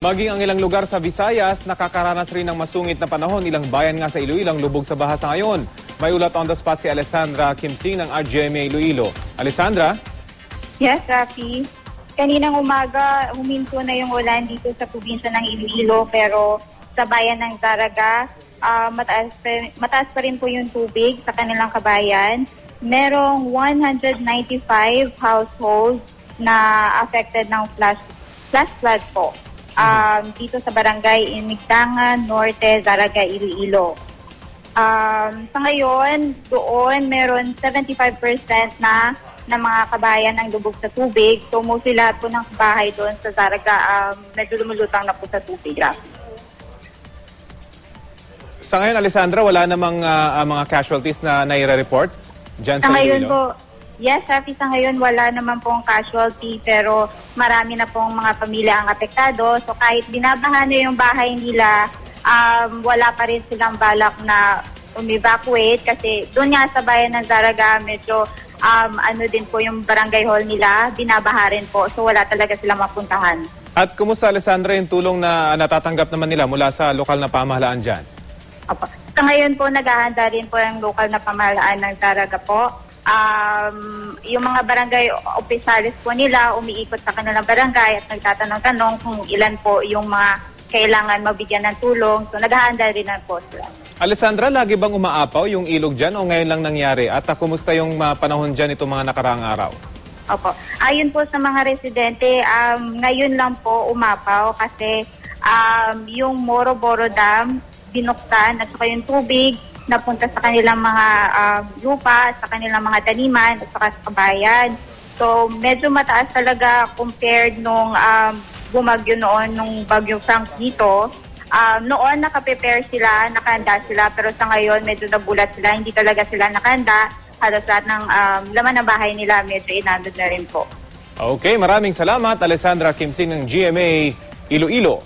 Maging ang ilang lugar sa Visayas, nakakaranas rin ng masungit na panahon. Ilang bayan nga sa Iloilo ang lubog sa baha sa ngayon. May ulat on the spot si Alessandra Kimsing ng RGMA Iloilo. Alessandra? Yes, Rafi. Kaninang umaga, huminto na yung ulan dito sa probinsya ng Iloilo, pero sa bayan ng Zaraga, mataas pa rin po yung tubig sa kanilang kabayan. Merong 195 households na affected ng flash flood po. Dito sa barangay Inigdangan, Norte, Zaraga, Iloilo. Sa ngayon, doon meron 75% na mga kabayan ang lubog sa tubig. So mostly lahat po ng bahay doon sa Zaraga medyo lumulutang na po sa tubig. Sa ngayon, Alessandra, wala namang mga casualties na naire-report dyan sa ngayon Iloilo? po, yes, Rafi, sa ngayon wala naman pong casualty, pero marami na pong mga pamilya ang apektado. So kahit binabaha na yung bahay nila, wala pa rin silang balak na umevacuate kasi doon nga sa bayan ng Zaraga, medyo din po yung barangay hall nila, binabaha rin po. So wala talaga silang mapuntahan. At kumusta, Alessandra, yung tulong na natatanggap naman nila mula sa lokal na pamahalaan dyan? Opo. Sa ngayon po, naghahanda rin po yung lokal na pamahalaan ng Zaraga po. Yung mga barangay opisyalis po nila umiikot sa kanilang barangay at nagtatanong-tanong kung ilan po yung mga kailangan mabigyan ng tulong. So naghahanda rin po sila. Alessandra, lagi bang umaapaw yung ilog dyan o ngayon lang nangyari? At kumusta yung panahon dyan itong mga nakaraang araw? Opo. Ayon po sa mga residente, ngayon lang po umapaw kasi yung Moroboro Dam binuksan at saka yung tubig napunta sa kanilang mga lupa, sa kanilang mga taniman at saka sa kabayan. So medyo mataas talaga compared nung bumagyo noon, nung bagyong Frank dito. Noon nakaprepare sila, nakahanda sila, pero sa ngayon medyo nagulat sila, hindi talaga sila nakahanda. Halos lahat ng laman ng bahay nila medyo inandod na rin po. Okay, maraming salamat Alessandra Kimsing ng GMA Iloilo.